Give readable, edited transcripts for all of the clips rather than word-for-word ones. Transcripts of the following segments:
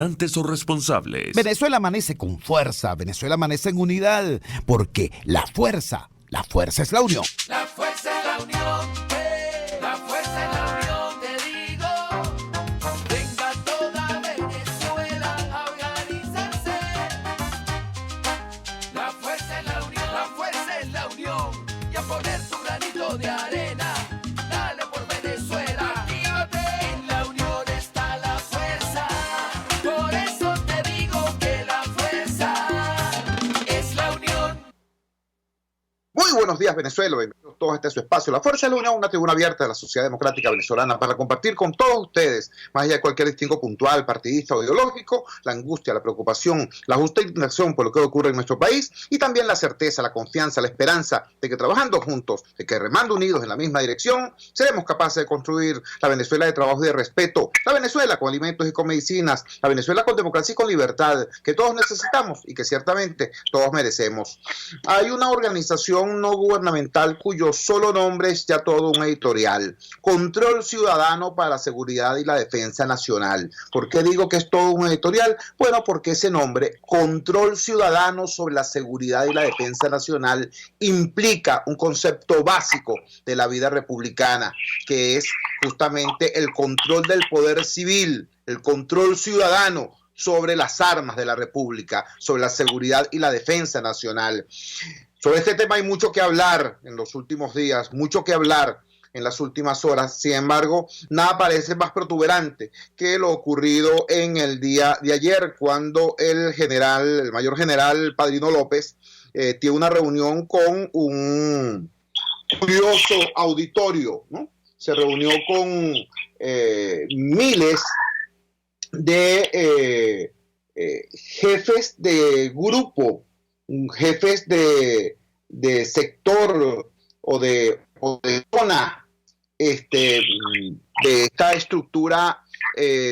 Antes o responsables. Venezuela amanece con fuerza, Venezuela amanece en unidad, porque la fuerza es la unión. La fuerza es la unión, la fuerza es la unión, te digo. Venga toda Venezuela a organizarse. La fuerza es la unión, la fuerza es la unión. Y a poner tu granito de arena, dale por Venezuela. Actívate, en la unión está la fuerza. Por eso te digo que la fuerza es la unión. Muy buenos días, Venezuela. Bienvenidos todos a este su espacio. La Fuerza de la Unión, una tribuna abierta de la sociedad democrática venezolana para compartir con todos ustedes, más allá de cualquier distingo puntual, partidista o ideológico, la angustia, la preocupación, la justa indignación por lo que ocurre en nuestro país y también la certeza, la confianza, la esperanza de que trabajando juntos, de que remando unidos en la misma dirección, seremos capaces de construir la Venezuela de trabajo y de respeto, la Venezuela con alimentos y con medicinas, la Venezuela con democracia y con libertad, que todos necesitamos y que ciertamente todos merecemos. Hay una organización no gubernamental cuyo solo nombre es ya todo un editorial: Control Ciudadano para la Seguridad y la Defensa Nacional. ¿Por qué digo que es todo un editorial? Bueno, porque ese nombre, Control Ciudadano sobre la Seguridad y la Defensa Nacional, implica un concepto básico de la vida republicana, que es justamente el control del poder civil, el control ciudadano sobre las armas de la República, sobre la seguridad y la defensa nacional. Sobre este tema hay mucho que hablar en los últimos días, mucho que hablar en las últimas horas. Sin embargo, nada parece más protuberante que lo ocurrido en el día de ayer, cuando el mayor general Padrino López tiene una reunión con un curioso auditorio, ¿no? Se reunió con miles de jefes de grupo, jefes de sector o de zona de esta estructura,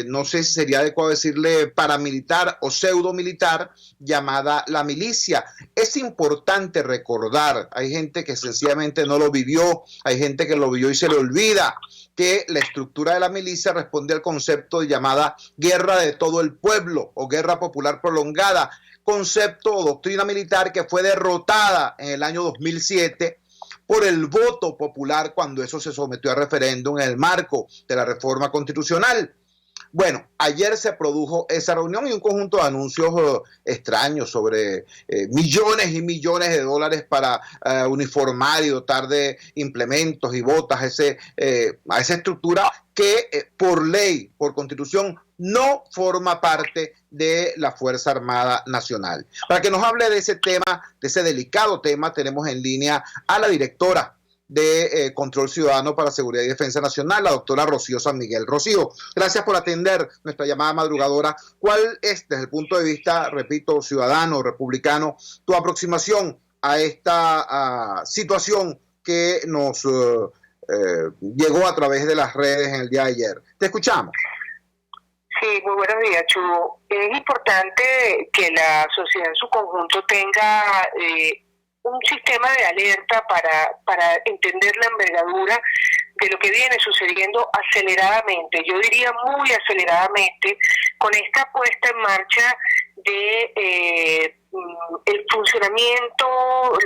no sé si sería adecuado decirle paramilitar o pseudomilitar, llamada la milicia. Es importante recordar, hay gente que sencillamente no lo vivió, hay gente que lo vivió y se le olvida, que la estructura de la milicia responde al concepto de llamada guerra de todo el pueblo o guerra popular prolongada, concepto o doctrina militar que fue derrotada en el año 2007 por el voto popular cuando eso se sometió a referéndum en el marco de la reforma constitucional. Bueno, ayer se produjo esa reunión y un conjunto de anuncios extraños sobre millones y millones de dólares para uniformar y dotar de implementos y botas a esa estructura que por ley, por constitución, no forma parte de la Fuerza Armada Nacional. Para que nos hable de ese tema, de ese delicado tema, tenemos en línea a la directora de Control Ciudadano para Seguridad y Defensa Nacional, la doctora Rocío San Miguel. Rocío, gracias por atender nuestra llamada madrugadora. ¿Cuál es, desde el punto de vista, repito, ciudadano, republicano, tu aproximación a esta situación que nos llegó a través de las redes en el día de ayer? Te escuchamos. Sí, muy buenos días, Chugo. Es importante que la sociedad en su conjunto tenga un sistema de alerta para entender la envergadura de lo que viene sucediendo aceleradamente, yo diría muy aceleradamente, con esta puesta en marcha de el funcionamiento,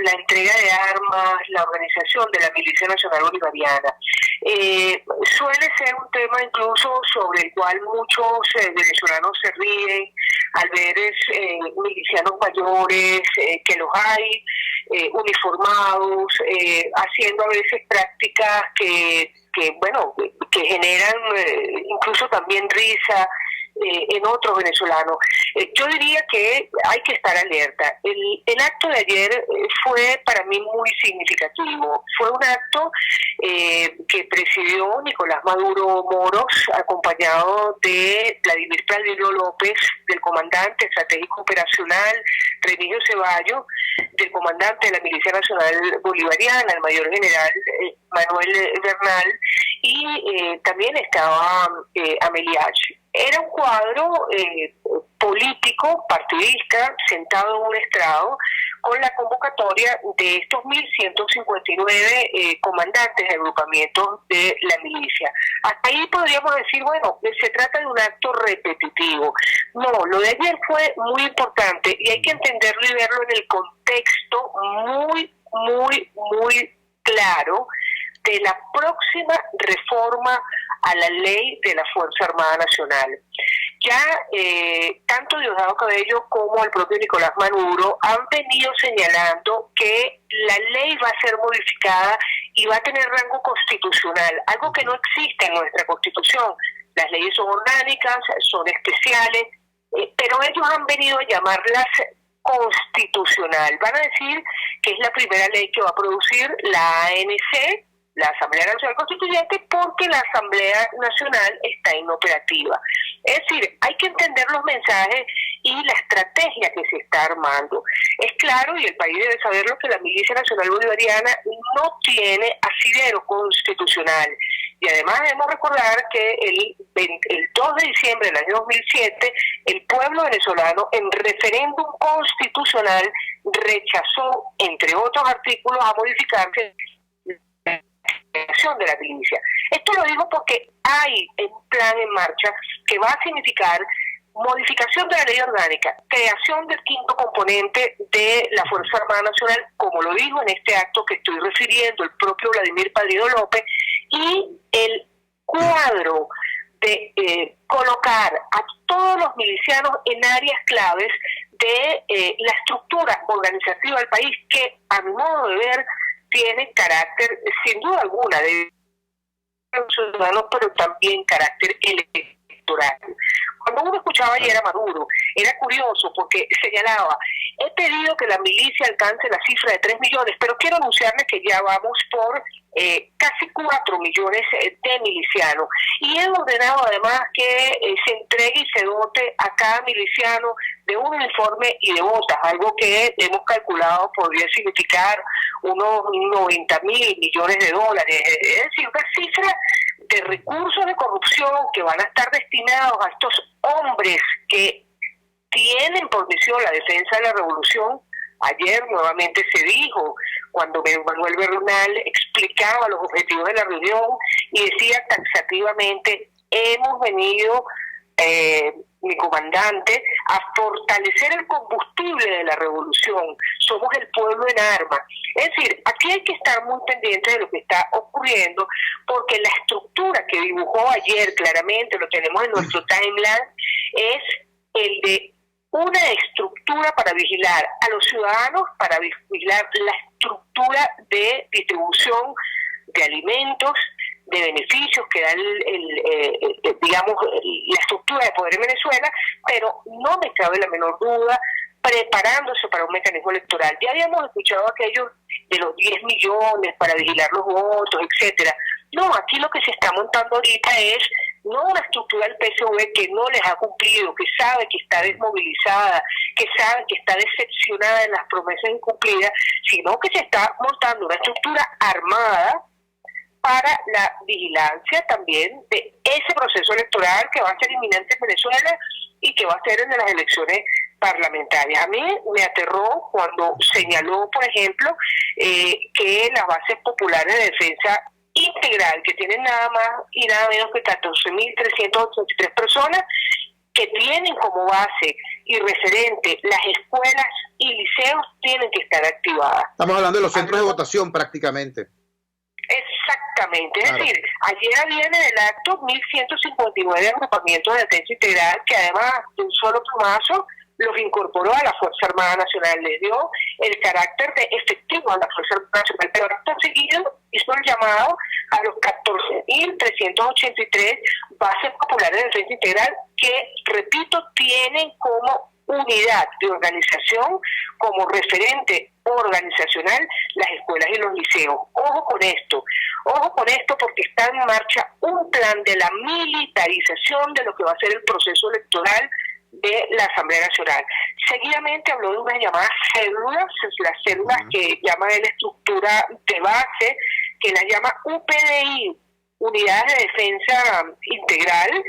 la entrega de armas, la organización de la Milicia Nacional Bolivariana. Suele ser un tema incluso sobre el cual muchos venezolanos se ríen al ver milicianos mayores, que los hay, uniformados, haciendo a veces prácticas que generan incluso también risa en otros venezolanos. Yo diría que hay que estar alerta. El acto de ayer fue para mí muy significativo. Fue un acto que presidió Nicolás Maduro Moros, acompañado de Vladimir Padrino López, del comandante estratégico operacional Remigio Ceballos, del comandante de la Milicia Nacional Bolivariana, el mayor general Manuel Bernal, y también estaba Ameliach. Era un cuadro político, partidista, sentado en un estrado, con la convocatoria de estos 1.159 comandantes de agrupamientos de la milicia. Hasta ahí podríamos decir, bueno, se trata de un acto repetitivo. No, lo de ayer fue muy importante y hay que entenderlo y verlo en el contexto muy claro de la próxima reforma a la ley de la Fuerza Armada Nacional. Ya tanto Diosdado Cabello como el propio Nicolás Maduro han venido señalando que la ley va a ser modificada y va a tener rango constitucional, algo que no existe en nuestra Constitución. Las leyes son orgánicas, son especiales, pero ellos han venido a llamarlas constitucional. Van a decir que es la primera ley que va a producir la ANC, la Asamblea Nacional Constituyente, porque la Asamblea Nacional está inoperativa. Es decir, hay que entender los mensajes y la estrategia que se está armando. Es claro, y el país debe saberlo, que la Milicia Nacional Bolivariana no tiene asidero constitucional. Y además debemos recordar que el 2 de diciembre del año 2007, el pueblo venezolano en referéndum constitucional rechazó, entre otros artículos, a modificarse de la milicia. Esto lo digo porque hay un plan en marcha que va a significar modificación de la ley orgánica, creación del quinto componente de la Fuerza Armada Nacional, como lo dijo en este acto que estoy refiriendo el propio Vladimir Padrino López, y el cuadro de colocar a todos los milicianos en áreas claves de la estructura organizativa del país, que a mi modo de ver tiene carácter, sin duda alguna, de ciudadano, pero también carácter electoral. Cuando uno escuchaba ayer a Maduro, era curioso porque señalaba, he pedido que la milicia alcance la cifra de 3 millones, pero quiero anunciarles que ya vamos por casi 4 millones de milicianos. Y he ordenado además que se entregue y se dote a cada miliciano de un uniforme y de botas, algo que hemos calculado podría significar unos 90.000 millones de dólares. Es decir, una cifra de recursos de corrupción que van a estar destinados a estos hombres que tienen por misión la defensa de la revolución. Ayer nuevamente se dijo, cuando Manuel Bernal explicaba los objetivos de la reunión y decía taxativamente, hemos venido, mi comandante, a fortalecer el combustible de la revolución, somos el pueblo en armas. Es decir, aquí hay que estar muy pendiente de lo que está ocurriendo, porque la estructura que dibujó ayer claramente, lo tenemos en nuestro timeline, es el de una estructura para vigilar a los ciudadanos, para vigilar la estructura de distribución de alimentos, de beneficios que da digamos, la estructura de poder en Venezuela, pero no me cabe la menor duda, preparándose para un mecanismo electoral. Ya habíamos escuchado aquello de los 10 millones para vigilar los votos, etcétera. No, aquí lo que se está montando ahorita es no una estructura del PSV que no les ha cumplido, que sabe que está desmovilizada, que sabe que está decepcionada en las promesas incumplidas, sino que se está montando una estructura armada para la vigilancia también de ese proceso electoral que va a ser inminente en Venezuela y que va a ser en las elecciones parlamentarias. A mí me aterró cuando señaló, por ejemplo, que las bases populares de defensa integral, que tienen nada más y nada menos que 14.383 personas, que tienen como base y referente las escuelas y liceos, tienen que estar activadas. Estamos hablando de los centros de votación prácticamente. Exactamente, es Claro. decir, ayer había en el acto 1.159 agrupamientos de defensa integral que además de un solo plumazo los incorporó a la Fuerza Armada Nacional, les dio el carácter de efectivo a la Fuerza Armada Nacional, pero acto seguido hizo el llamado a los 14.383 bases populares de defensa integral que, repito, tienen como unidad de organización, como referente organizacional, las escuelas y los liceos. Ojo con esto porque está en marcha un plan de la militarización de lo que va a ser el proceso electoral de la Asamblea Nacional. Seguidamente habló de unas llamadas células, las células que llama él estructura de base, que las llama UPDI, Unidades de Defensa Integral,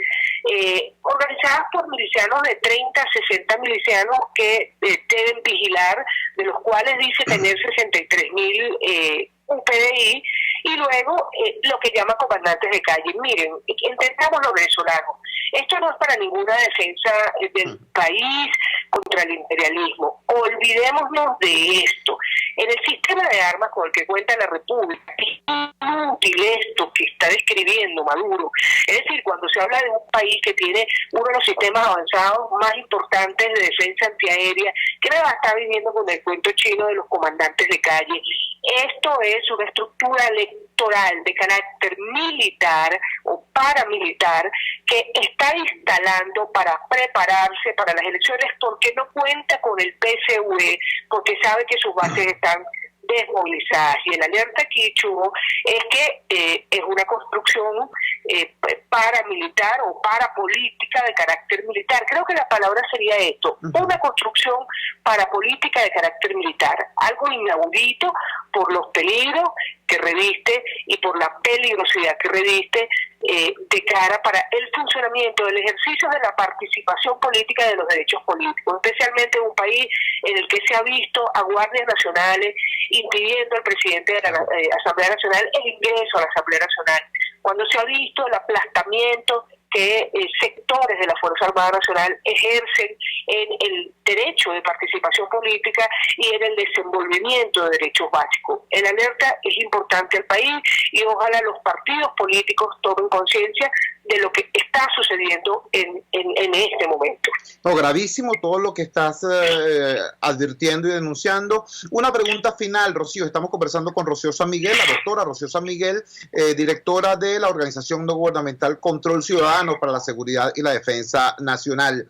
organizadas por milicianos de 30 a 60 milicianos que deben vigilar, de los cuales dice tener 63.000 un PDI, y luego lo que llama comandantes de calle. Miren, entendamos los venezolanos, esto no es para ninguna defensa del país contra el imperialismo, olvidémonos de esto. En el sistema de armas con el que cuenta la República, es inútil esto que está describiendo Maduro. Es decir, cuando se habla de un país que tiene uno de los sistemas avanzados más importantes de defensa antiaérea, que nada está viviendo con el cuento chino de los comandantes de calle. Esto es una estructura electoral de carácter militar o paramilitar que está instalando para prepararse para las elecciones, porque no cuenta con el PSV, porque sabe que sus bases están desmovilizadas. Y el alerta aquí, Chugo, es que es una construcción paramilitar o parapolítica de carácter militar. Creo que la palabra sería esto, una construcción parapolítica de carácter militar, algo inaudito por los peligros que reviste y por la peligrosidad que reviste de cara para el funcionamiento del ejercicio de la participación política de los derechos políticos, especialmente en un país en el que se ha visto a guardias nacionales impidiendo al presidente de la Asamblea Nacional el ingreso a la Asamblea Nacional, cuando se ha visto el aplastamiento que sectores de la Fuerza Armada Nacional ejercen en el derecho de participación política y en el desenvolvimiento de derechos básicos. El alerta es importante al país y ojalá los partidos políticos tomen conciencia de lo que está sucediendo en este momento. No, gravísimo todo lo que estás advirtiendo y denunciando. Una pregunta final, Rocío. Estamos conversando con Rocío San Miguel, la doctora Rocío San Miguel, directora de la Organización No Gubernamental Control Ciudadano para la Seguridad y la Defensa Nacional.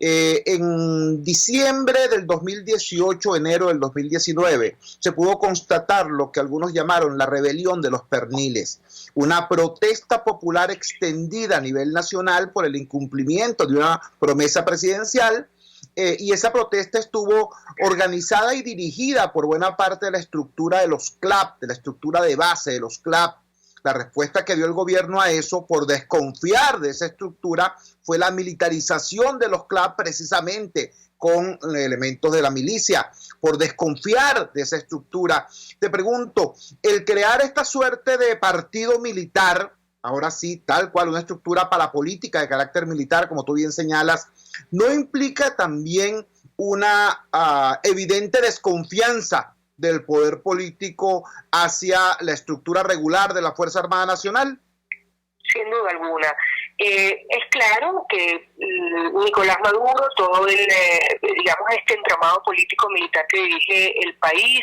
En diciembre del 2018, enero del 2019, se pudo constatar lo que algunos llamaron la rebelión de los perniles, una protesta popular extendida a nivel nacional por el incumplimiento de una promesa presidencial, y esa protesta estuvo organizada y dirigida por buena parte de la estructura de los CLAP, de la estructura de base de los CLAP. La respuesta que dio el gobierno a eso, por desconfiar de esa estructura, fue la militarización de los CLAP precisamente con elementos de la milicia, por desconfiar de esa estructura. Te pregunto, el crear esta suerte de partido militar, ahora sí, tal cual, una estructura parapolítica de carácter militar, como tú bien señalas, ¿no implica también una evidente desconfianza del poder político hacia la estructura regular de la Fuerza Armada Nacional? Sin duda alguna. Es claro que Nicolás Maduro, todo este entramado político-militar que dirige el país,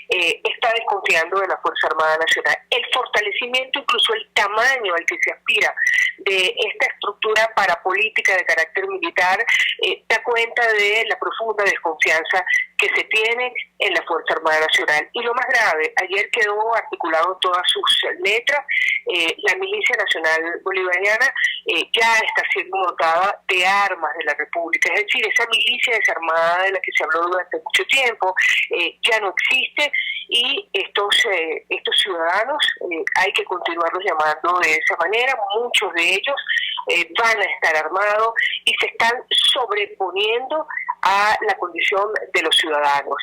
está desconfiando de la Fuerza Armada Nacional. El fortalecimiento, incluso el tamaño al que se aspira de esta estructura parapolítica de carácter militar, da cuenta de la profunda desconfianza que se tiene en la Fuerza Armada Nacional. Y lo más grave, ayer quedó articulado en todas sus letras, la Milicia Nacional Bolivariana ya está siendo dotada de armas de la República, es decir, esa milicia desarmada de la que se habló durante mucho tiempo ya no existe, y estos ciudadanos hay que continuarlos llamando de esa manera. Muchos de ellos van a estar armados y se están sobreponiendo a la condición de los ciudadanos.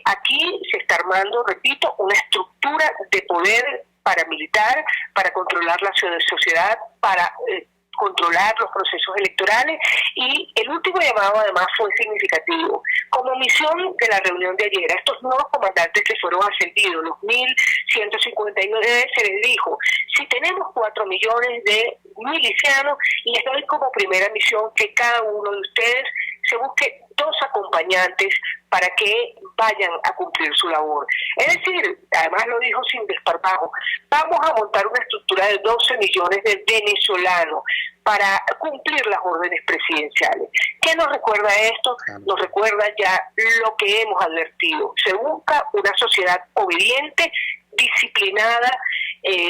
Aquí se está armando, repito, una estructura de poder paramilitar para controlar la sociedad, para controlar los procesos electorales, y el último llamado además fue significativo. Como misión de la reunión de ayer, a estos nuevos comandantes que fueron ascendidos, los 1.159, se les dijo: si tenemos 4 millones de milicianos, les doy como primera misión que cada uno de ustedes se busque 2 acompañantes para que vayan a cumplir su labor. Es decir, además lo dijo sin desparpajo, vamos a montar una estructura de 12 millones de venezolanos para cumplir las órdenes presidenciales. ¿Qué nos recuerda esto? Nos recuerda ya lo que hemos advertido. Se busca una sociedad obediente, disciplinada,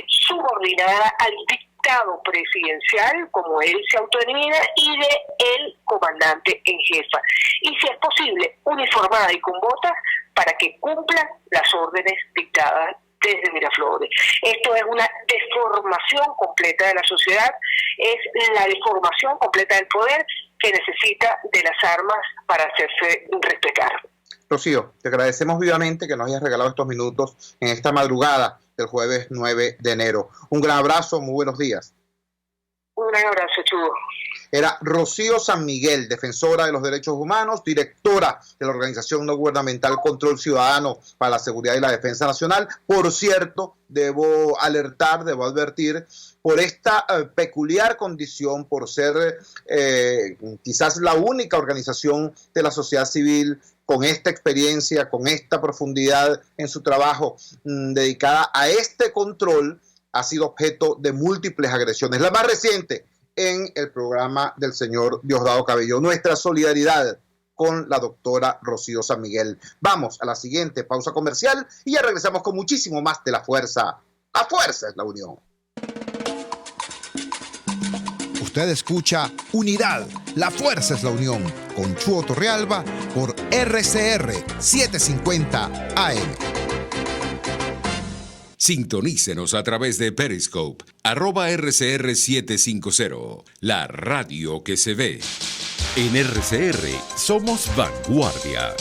subordinada al dictado presidencial, como él se autodenomina, y de el comandante en jefa. Y si es posible, uniformada y con botas para que cumpla las órdenes dictadas desde Miraflores. Esto es una deformación completa de la sociedad, es la deformación completa del poder que necesita de las armas para hacerse respetar. Rocío, te agradecemos vivamente que nos hayas regalado estos minutos en esta madrugada del jueves 9 de enero. Un gran abrazo, muy buenos días. Un gran abrazo, Chugo. Era Rocío San Miguel, defensora de los derechos humanos, directora de la organización no gubernamental Control Ciudadano para la Seguridad y la Defensa Nacional. Por cierto, debo advertir, por esta peculiar condición, por ser quizás la única organización de la sociedad civil con esta experiencia, con esta profundidad en su trabajo dedicada a este control, ha sido objeto de múltiples agresiones. La más reciente en el programa del señor Diosdado Cabello. Nuestra solidaridad con la doctora Rocío San Miguel. Vamos a la siguiente pausa comercial y ya regresamos con muchísimo más de La Fuerza. La Fuerza es la unión. Usted escucha Unidad, la fuerza es la unión, con Chuo Torrealba por RCR 750 AM. Sintonícenos a través de Periscope, @RCR750, la radio que se ve. En RCR somos vanguardia.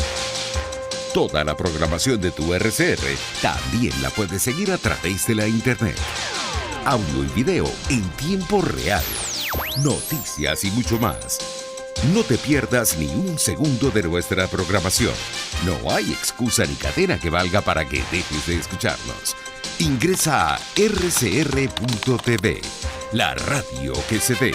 Toda la programación de tu RCR también la puedes seguir a través de la internet. Audio y video en tiempo real. Noticias y mucho más. No te pierdas ni un segundo de nuestra programación. No hay excusa ni cadena que valga para que dejes de escucharnos. Ingresa a rcr.tv, la radio que se ve.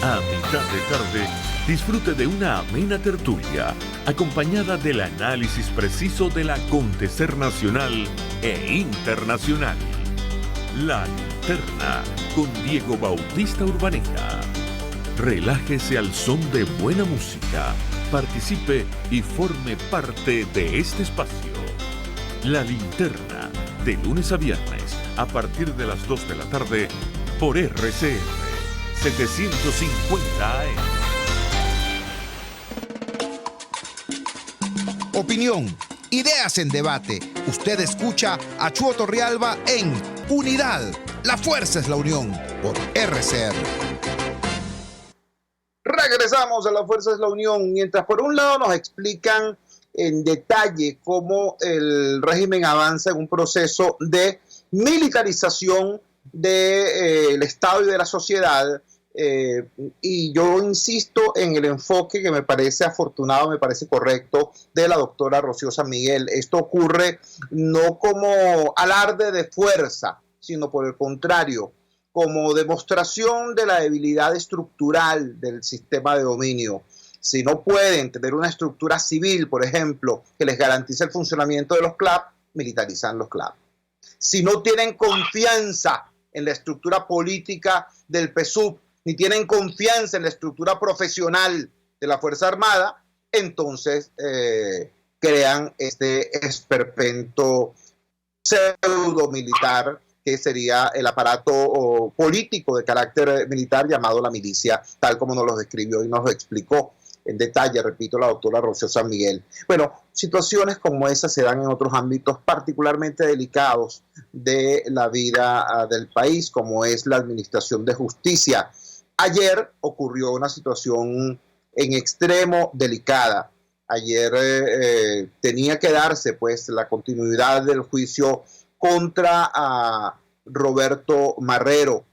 A mitad de tarde, disfrute de una amena tertulia, acompañada del análisis preciso del acontecer nacional e internacional. La Linterna, con Diego Bautista Urbaneta. Relájese al son de buena música, participe y forme parte de este espacio. La Linterna, de lunes a viernes, a partir de las 2 de la tarde, por RCR 750 AM. Opinión, ideas en debate. Usted escucha a Chuo Torrealba en Unidad, la fuerza es la unión, por RCR. Regresamos a La Fuerza es la Unión, mientras por un lado nos explican en detalle cómo el régimen avanza en un proceso de militarización del Estado y de la sociedad, y yo insisto en el enfoque que me parece afortunado, me parece correcto, de la doctora Rocío San Miguel. Esto ocurre no como alarde de fuerza, sino por el contrario, como demostración de la debilidad estructural del sistema de dominio. Si no pueden tener una estructura civil, por ejemplo, que les garantice el funcionamiento de los CLAP, militarizan los CLAP. Si no tienen confianza en la estructura política del PSUV, ni tienen confianza en la estructura profesional de la Fuerza Armada, entonces crean este esperpento pseudo militar que sería el aparato político de carácter militar llamado la milicia, tal como nos lo describió y nos lo explicó en detalle, repito, la doctora Rocío San Miguel. Bueno, situaciones como esas se dan en otros ámbitos particularmente delicados de la vida del país, como es la administración de justicia. Ayer ocurrió una situación en extremo delicada. Ayer tenía que darse pues la continuidad del juicio contra Roberto Marrero.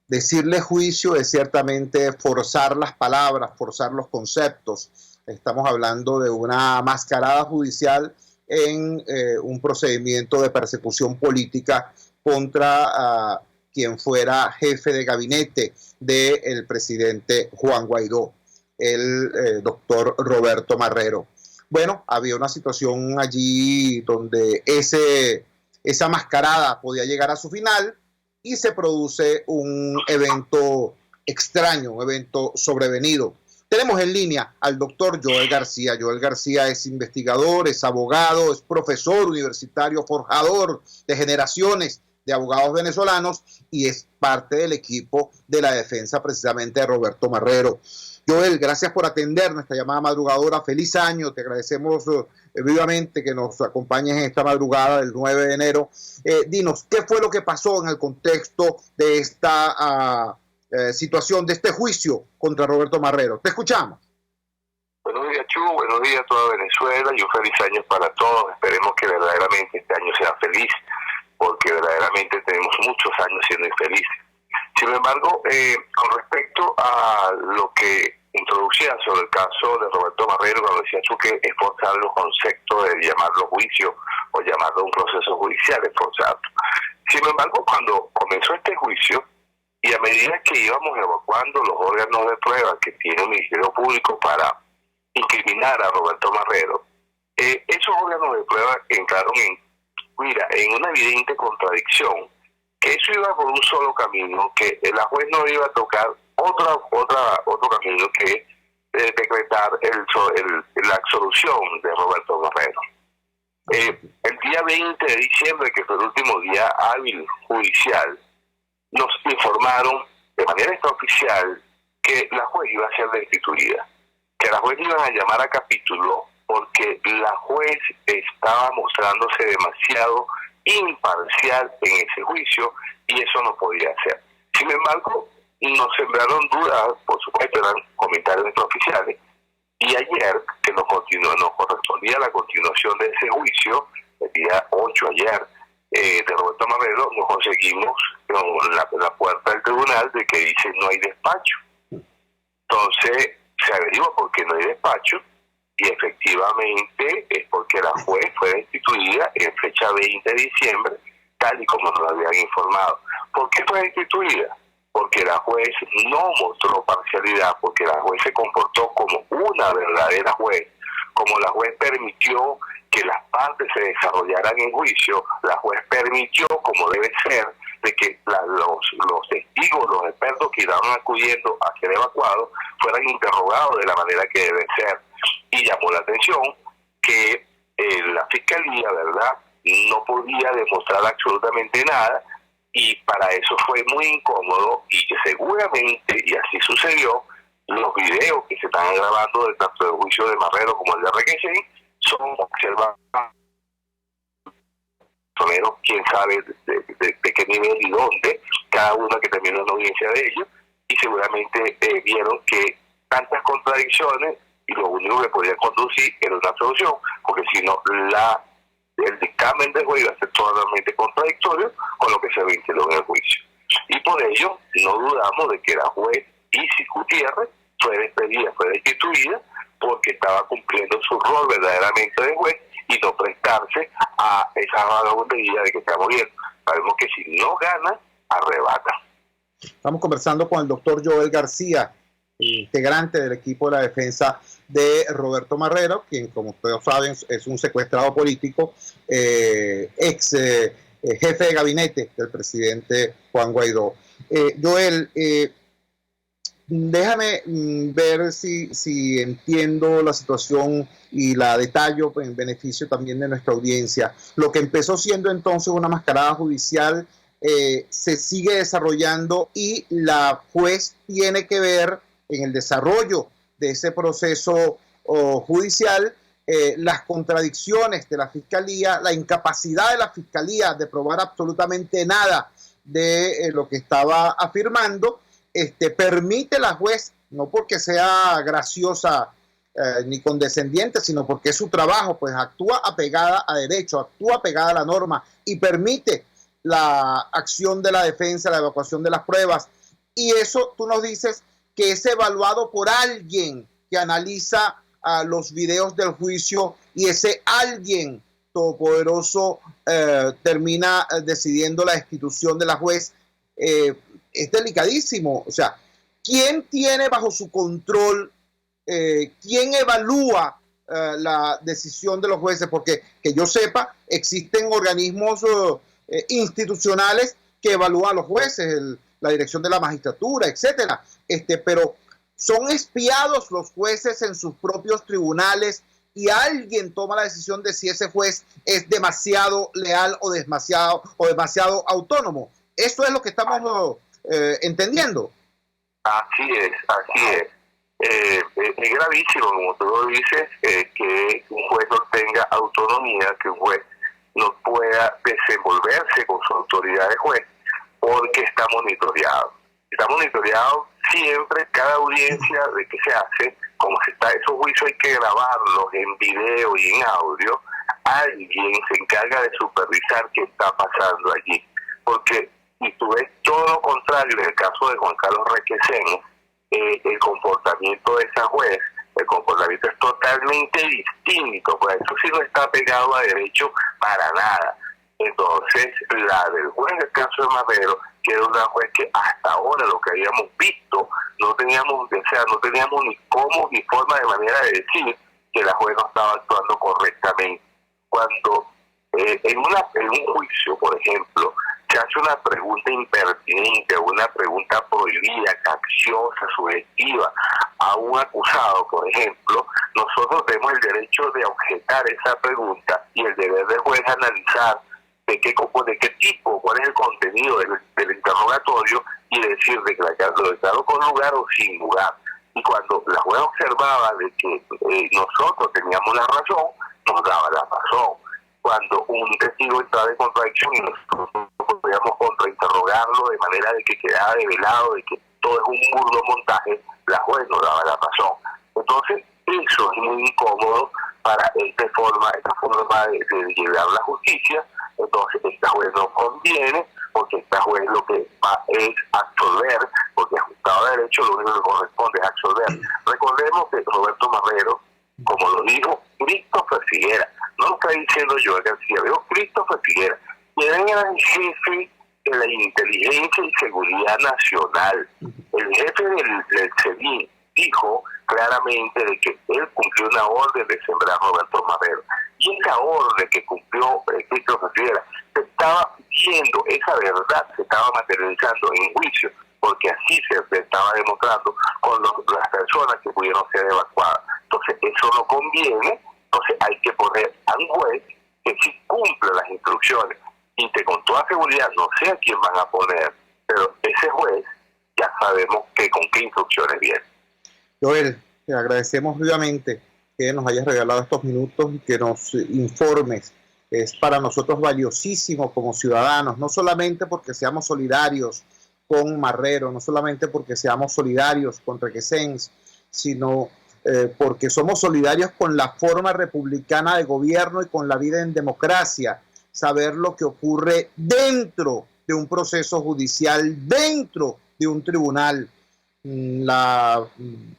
Decirle juicio es ciertamente forzar las palabras, forzar los conceptos. Estamos hablando de una mascarada judicial en un procedimiento de persecución política contra quien fuera jefe de gabinete del presidente Juan Guaidó, el doctor Roberto Marrero. Bueno, había una situación allí donde esa mascarada podía llegar a su final y se produce un evento extraño, un evento sobrevenido. Tenemos en línea al doctor Joel García. Joel García es investigador, es abogado, es profesor universitario, forjador de generaciones de abogados venezolanos y es parte del equipo de la defensa precisamente de Roberto Marrero. Joel, gracias por atender nuestra llamada madrugadora. Feliz año, te agradecemos vivamente que nos acompañes en esta madrugada del 9 de enero. Dinos, ¿qué fue lo que pasó en el contexto de esta situación, de este juicio contra Roberto Marrero? Te escuchamos. Buenos días, Chu, buenos días a toda Venezuela y un feliz año para todos. Esperemos que verdaderamente este año sea feliz, porque verdaderamente tenemos muchos años siendo infelices. Sin embargo, con respecto a lo que introducía sobre el caso de Roberto Marrero, cuando decías tú que es forzar los conceptos de llamarlo juicio o llamarlo un proceso judicial, es forzado. Sin embargo, cuando comenzó este juicio, y a medida que íbamos evacuando los órganos de prueba que tiene el Ministerio Público para incriminar a Roberto Marrero, esos órganos de prueba entraron en una evidente contradicción, que eso iba por un solo camino, que la juez no iba a tocar otro camino que decretar la absolución de Roberto Marrero. El día 20 de diciembre, que fue el último día hábil judicial, nos informaron de manera extraoficial que la juez iba a ser destituida, que la juez iban a llamar a capítulo porque la juez estaba mostrándose demasiado imparcial en ese juicio y eso no podía ser. Sin embargo, nos sembraron dudas, por supuesto, eran comentarios extraoficiales, y ayer, que nos correspondía la continuación de ese juicio, el día 8 ayer, de Roberto Marrero, nos conseguimos con la puerta del tribunal de que dice no hay despacho. Entonces se averigua por qué no hay despacho y efectivamente es porque la juez fue destituida en fecha 20 de diciembre, tal y como nos habían informado. ¿Por qué fue destituida? Porque la juez no mostró parcialidad, porque la juez se comportó como una verdadera juez, como la juez permitió que las partes se desarrollaran en juicio, la juez permitió, como debe ser, de que los testigos, los expertos que iban acudiendo a ser evacuados, fueran interrogados de la manera que debe ser. Y llamó la atención que la Fiscalía, ¿verdad?, no podía demostrar absolutamente nada, y para eso fue muy incómodo, y que seguramente, y así sucedió, los videos que se están grabando del tanto del juicio de Marrero como el de Requesén son observados, quién sabe de qué nivel y dónde, cada uno que terminó en audiencia de ellos, y seguramente vieron que tantas contradicciones, y lo único que podía conducir era una solución, porque si no, el dictamen del juez iba a ser totalmente contradictorio con lo que se ventiló en el juicio. Y por ello, no dudamos de que la juez Isis Gutiérrez fue despedida, fue destituida, porque estaba cumpliendo su rol verdaderamente de juez y no prestarse a esa vagabundería de que estamos viendo. Sabemos que si no gana, arrebata. Estamos conversando con el doctor Joel García, integrante del equipo de la defensa de Roberto Marrero, quien, como ustedes saben, es un secuestrado político, ex jefe de gabinete del presidente Juan Guaidó. Joel, déjame ver si entiendo la situación y la detallo en beneficio también de nuestra audiencia. Lo que empezó siendo entonces una mascarada judicial se sigue desarrollando y la juez tiene que ver en el desarrollo de ese proceso judicial las contradicciones de la Fiscalía, la incapacidad de la Fiscalía de probar absolutamente nada de lo que estaba afirmando. Permite la juez, no porque sea graciosa ni condescendiente, sino porque es su trabajo, pues actúa apegada a derecho, actúa apegada a la norma y permite la acción de la defensa, la evacuación de las pruebas. Y eso tú nos dices que es evaluado por alguien que analiza los videos del juicio y ese alguien todopoderoso termina decidiendo la destitución de la juez. Es delicadísimo. O sea, ¿quién tiene bajo su control, quién evalúa la decisión de los jueces? Porque que yo sepa, existen organismos institucionales que evalúan a los jueces, la dirección de la magistratura, etcétera. Pero son espiados los jueces en sus propios tribunales y alguien toma la decisión de si ese juez es demasiado leal o demasiado autónomo. Eso es lo que estamos entendiendo. Así es, así es. Es gravísimo, como tú lo dices, que un juez no tenga autonomía, que un juez no pueda desenvolverse con su autoridad de juez, porque está monitoreado. Está monitoreado siempre, cada audiencia de que se hace, como se está, esos juicios hay que grabarlos en video y en audio, alguien se encarga de supervisar qué está pasando allí. Porque, y tú ves todo lo contrario en el caso de Juan Carlos Requesens, el comportamiento de esa juez, el comportamiento es totalmente distinto, pues eso sí no está pegado a derecho para nada. Entonces, la del juez del caso de Marrero, que era una juez que hasta ahora lo que habíamos visto, no teníamos ni cómo ni forma de manera de decir que la juez no estaba actuando correctamente. Cuando en un juicio, por ejemplo, se hace una pregunta impertinente o una pregunta prohibida, capciosa, subjetiva a un acusado, por ejemplo, nosotros tenemos el derecho de objetar esa pregunta y el deber del juez analizar de qué tipo, cuál es el contenido del interrogatorio y decir de que lo declaró con lugar o sin lugar. Y cuando la juez observaba de que nosotros teníamos la razón, nos daba la razón. Cuando un testigo entraba en contradicción y nosotros podíamos contrainterrogarlo de manera de que quedara develado de que todo es un burdo montaje, la juez nos daba la razón. Entonces, eso es muy incómodo para esta forma de llevar la justicia. Entonces, esta juez no conviene, porque esta juez lo que va es absolver, porque el Estado de Derecho lo único que corresponde es absolver. Recordemos que Roberto Marrero, como lo dijo Christopher Figuera, no lo está diciendo Joel García, dijo Christopher Figuera, quien era el jefe de la Inteligencia y Seguridad Nacional. El jefe del SEBIN dijo claramente de que él cumplió una orden de sembrar a Roberto Marrero. Y esa orden que cumplió Christopher Figuera se estaba viendo, esa verdad se estaba materializando en juicio, porque así se estaba demostrando con las personas que pudieron ser evacuadas. Entonces, eso no conviene, entonces hay que poner a un juez que sí cumple las instrucciones. Y que con toda seguridad, no sé a quién van a poner, pero ese juez ya sabemos que con qué instrucciones viene. Joel, te agradecemos vivamente que nos hayas regalado estos minutos y que nos informes. Es para nosotros valiosísimo como ciudadanos, no solamente porque seamos solidarios con Marrero, no solamente porque seamos solidarios con Requesens, sino porque somos solidarios con la forma republicana de gobierno y con la vida en democracia. Saber lo que ocurre dentro de un proceso judicial, dentro de un tribunal. Más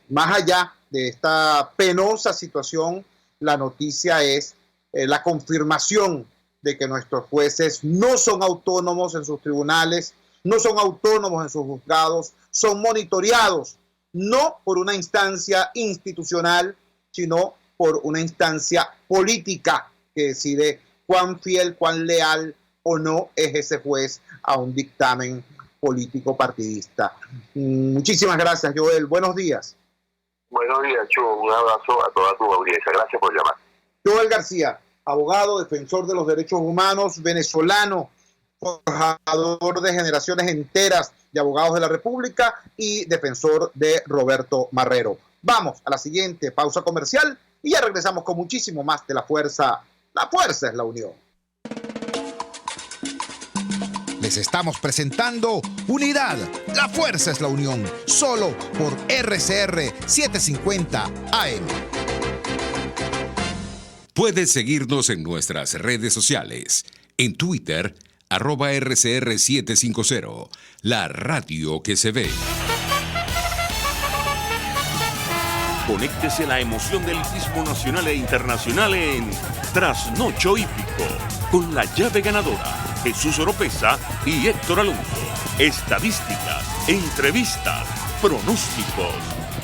allá de esta penosa situación, la noticia es la confirmación de que nuestros jueces no son autónomos en sus tribunales, no son autónomos en sus juzgados, son monitoreados no por una instancia institucional, sino por una instancia política que decide cuán fiel, cuán leal o no es ese juez a un dictamen político partidista. Muchísimas gracias, Joel. Buenos días. Buenos días, Chuo. Un abrazo a toda tu audiencia. Gracias por llamar. Joel García, abogado, defensor de los derechos humanos, venezolano, forjador de generaciones enteras de abogados de la República y defensor de Roberto Marrero. Vamos a la siguiente pausa comercial y ya regresamos con muchísimo más de La Fuerza. La fuerza es la unión. Les estamos presentando Unidad. La fuerza es la unión. Solo por RCR 750 AM. Puedes seguirnos en nuestras redes sociales. En Twitter, @RCR750. La radio que se ve. Conéctese a la emoción del hippismo nacional e internacional en Trasnocho Hípico, con la llave ganadora, Jesús Oropesa y Héctor Alonso. Estadísticas, entrevistas, pronósticos.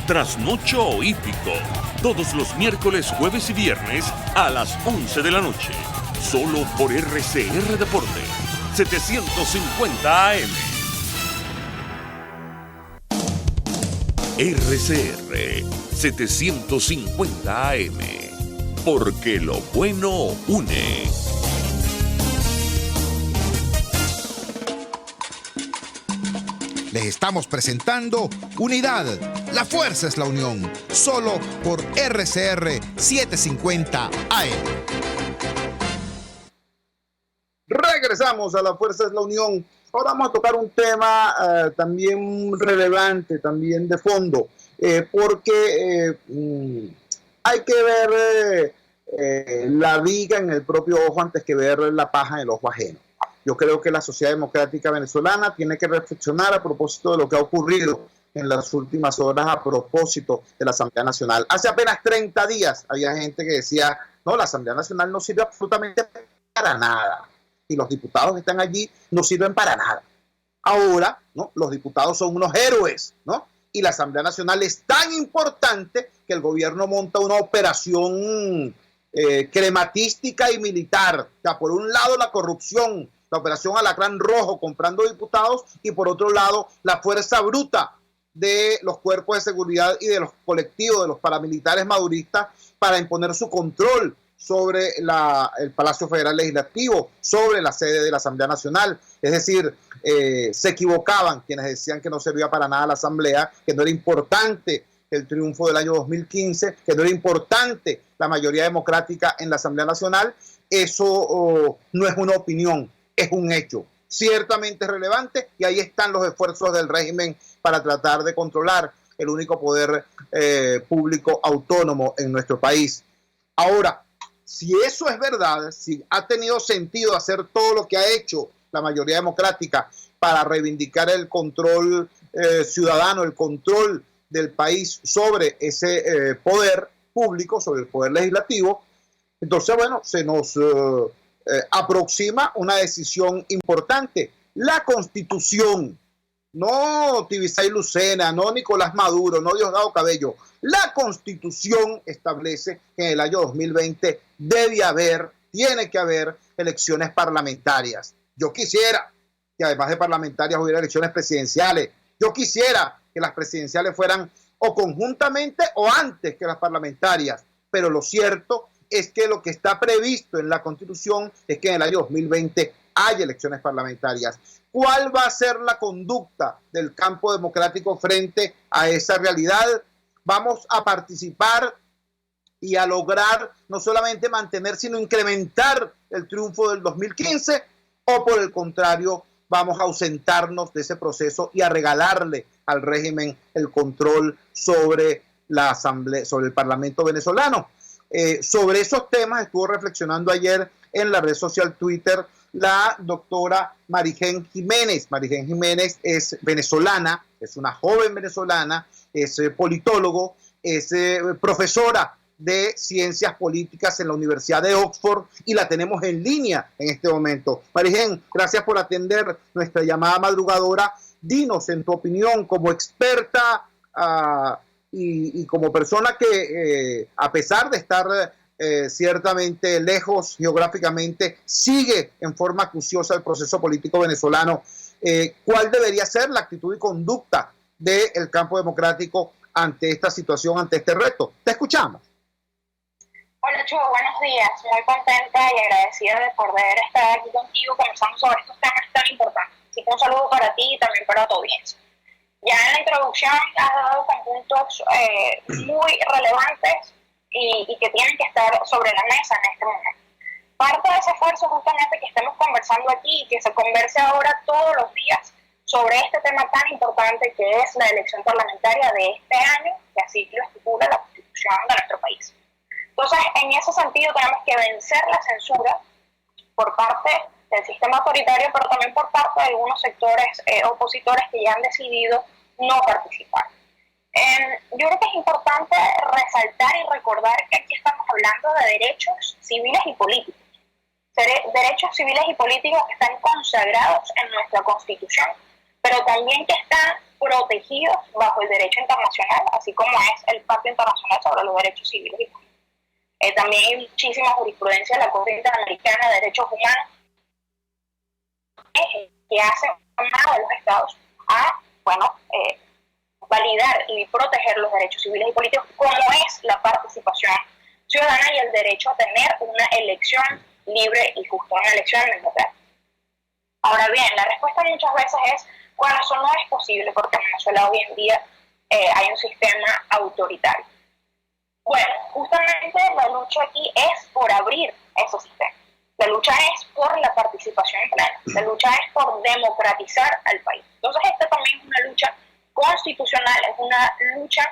Trasnocho Hípico, todos los miércoles, jueves y viernes a las 11 de la noche. Solo por RCR Deportes, 750 AM. RCR 750 AM. porque lo bueno une. Les estamos presentando Unidad. La fuerza es la unión. Solo por RCR 750 AM. Regresamos a La Fuerza es la Unión. Ahora vamos a tocar un tema también relevante, también de fondo, porque hay que ver la viga en el propio ojo antes que ver la paja en el ojo ajeno. Yo creo que la sociedad democrática venezolana tiene que reflexionar a propósito de lo que ha ocurrido en las últimas horas a propósito de la Asamblea Nacional. Hace apenas 30 días había gente que decía, no, la Asamblea Nacional no sirve absolutamente para nada. Y los diputados que están allí no sirven para nada. Ahora, ¿no?, los diputados son unos héroes, ¿no? Y la Asamblea Nacional es tan importante que el gobierno monta una operación crematística y militar. O sea, por un lado la corrupción, la operación Alacrán Rojo comprando diputados, y por otro lado la fuerza bruta de los cuerpos de seguridad y de los colectivos de los paramilitares maduristas para imponer su control sobre el Palacio Federal Legislativo, sobre la sede de la Asamblea Nacional. Es decir, se equivocaban quienes decían que no servía para nada la Asamblea, que no era importante el triunfo del año 2015, que no era importante la mayoría democrática en la Asamblea Nacional. Eso no es una opinión, es un hecho. Ciertamente es relevante, y ahí están los esfuerzos del régimen para tratar de controlar el único poder público autónomo en nuestro país. Ahora, si eso es verdad, si ha tenido sentido hacer todo lo que ha hecho la mayoría democrática para reivindicar el control ciudadano, el control del país sobre ese poder público, sobre el poder legislativo, entonces, bueno, se nos aproxima una decisión importante. La Constitución, no Tibisay Lucena, no Nicolás Maduro, no Diosdado Cabello, la Constitución establece que en el año 2020 tiene que haber elecciones parlamentarias. Yo quisiera que además de parlamentarias hubiera elecciones presidenciales. Yo quisiera que las presidenciales fueran o conjuntamente o antes que las parlamentarias, pero lo cierto es que lo que está previsto en la Constitución es que en el año 2020 hay elecciones parlamentarias. ¿Cuál va a ser la conducta del campo democrático frente a esa realidad? Vamos a participar y a lograr no solamente mantener, sino incrementar el triunfo del 2015, o por el contrario, vamos a ausentarnos de ese proceso y a regalarle al régimen el control sobre la Asamblea, sobre el Parlamento venezolano. Sobre esos temas estuvo reflexionando ayer en la red social Twitter la doctora Marigen Jiménez. Marigen Jiménez es venezolana, es una joven venezolana, es politólogo, es profesora de ciencias políticas en la Universidad de Oxford, y la tenemos en línea en este momento. Marigen, gracias por atender nuestra llamada madrugadora. Dinos, en tu opinión, como experta y como persona que, a pesar de estar ciertamente lejos geográficamente, sigue en forma acuciosa el proceso político venezolano, ¿cuál debería ser la actitud y conducta del campo democrático ante esta situación, ante este reto? Te escuchamos. Hola, Chugo, buenos días. Muy contenta y agradecida de poder estar aquí contigo conversando sobre estos temas tan importantes. Así que un saludo para ti y también para tu audiencia. Ya en la introducción has dado con puntos muy relevantes y que tienen que estar sobre la mesa en este momento. Parte de ese esfuerzo justamente que estemos conversando aquí y que se converse ahora todos los días sobre este tema tan importante que es la elección parlamentaria de este año, que así lo estipula la Constitución de nuestro país. Entonces, en ese sentido tenemos que vencer la censura por parte del sistema autoritario, pero también por parte de algunos sectores opositores que ya han decidido no participar. Yo creo que es importante resaltar y recordar que aquí estamos hablando de derechos civiles y políticos. Derechos civiles y políticos que están consagrados en nuestra Constitución, pero también que están protegidos bajo el derecho internacional, así como es el Pacto Internacional sobre los Derechos Civiles y Políticos. También hay muchísima jurisprudencia de la Corte Interamericana de Derechos Humanos que hacen llamado a los estados a, validar y proteger los derechos civiles y políticos, como es la participación ciudadana y el derecho a tener una elección libre y justa, una elección democrática. Ahora bien, la respuesta muchas veces es, bueno, eso no es posible porque en Venezuela hoy en día hay un sistema autoritario. Bueno, justamente la lucha aquí es por abrir ese sistema. La lucha es por la participación plena. La lucha es por democratizar al país. Entonces, esta también es una lucha constitucional, es una lucha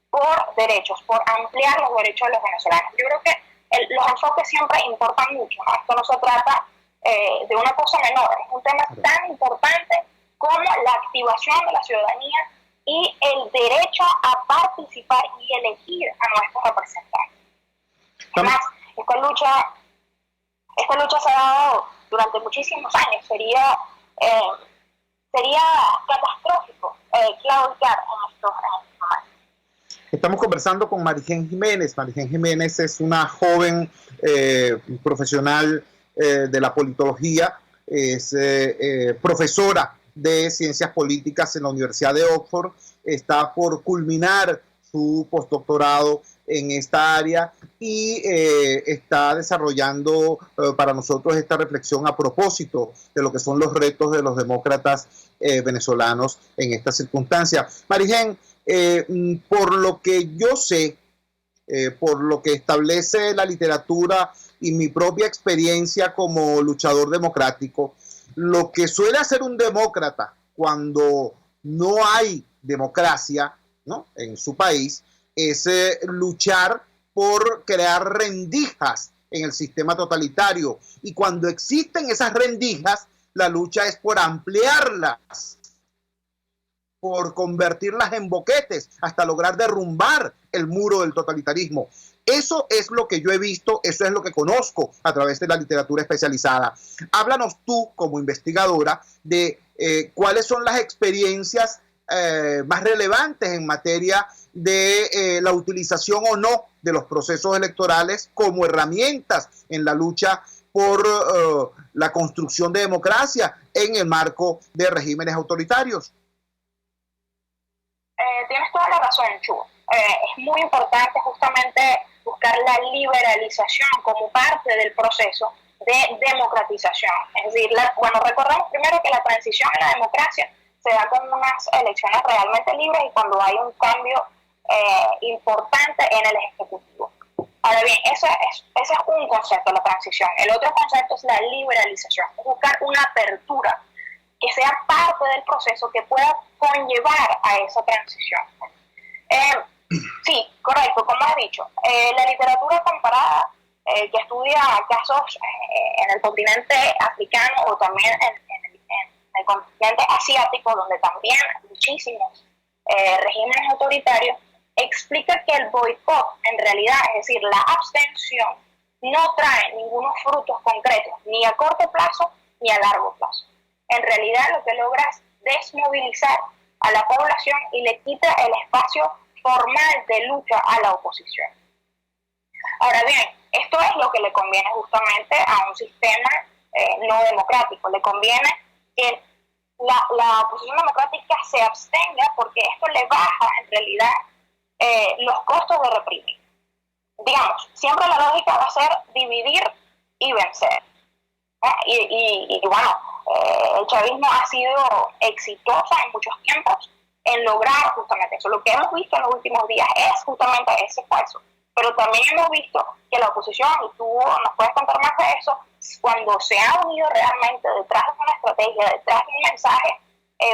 por derechos, por ampliar los derechos de los venezolanos. Yo creo que los enfoques siempre importan mucho, ¿no? Esto no se trata de una cosa menor, es un tema tan importante como la activación de la ciudadanía y el derecho a participar y elegir a nuestros representantes. Además, esta lucha se ha dado durante muchísimos años. Sería catastrófico claudicar en estos momentos. Estamos conversando con Marigen Jiménez. Marigen Jiménez es una joven profesional de la politología, es profesora de Ciencias Políticas en la Universidad de Oxford, está por culminar su postdoctorado en esta área y está desarrollando para nosotros esta reflexión a propósito de lo que son los retos de los demócratas venezolanos en esta circunstancia. Marigen, por lo que yo sé, por lo que establece la literatura y mi propia experiencia como luchador democrático, lo que suele hacer un demócrata cuando no hay democracia, ¿no?, en su país, es luchar por crear rendijas en el sistema totalitario. Y cuando existen esas rendijas, la lucha es por ampliarlas, por convertirlas en boquetes, hasta lograr derrumbar el muro del totalitarismo. Eso es lo que yo he visto, eso es lo que conozco a través de la literatura especializada. Háblanos tú, como investigadora, de cuáles son las experiencias más relevantes en materia de la utilización o no de los procesos electorales como herramientas en la lucha por la construcción de democracia en el marco de regímenes autoritarios. Tienes toda la razón, Chu. Es muy importante justamente buscar la liberalización como parte del proceso de democratización. Es decir, recordemos primero que la transición a la democracia se da con unas elecciones realmente libres y cuando hay un cambio importante en el Ejecutivo. Ahora bien, ese es un concepto, la transición. El otro concepto es la liberalización, buscar una apertura que sea parte del proceso que pueda conllevar a esa transición. Sí, correcto, como has dicho, la literatura comparada que estudia casos en el continente africano o también en el continente asiático, donde también muchísimos regímenes autoritarios, explica que el boicot, en realidad, es decir, la abstención, no trae ningunos frutos concretos, ni a corto plazo ni a largo plazo. En realidad, lo que logra es desmovilizar a la población y le quita el espacio formal de lucha a la oposición. Ahora bien, esto es lo que le conviene justamente a un sistema no democrático. Le conviene que la oposición democrática se abstenga porque esto le baja en realidad los costos de reprimir. Digamos, siempre la lógica va a ser dividir y vencer. Y bueno, el chavismo ha sido exitoso en muchos tiempos en lograr justamente eso. Lo que hemos visto en los últimos días es justamente ese esfuerzo. Pero también hemos visto que la oposición, y tú nos puedes contar más de eso, cuando se ha unido realmente detrás de una estrategia, detrás de un mensaje,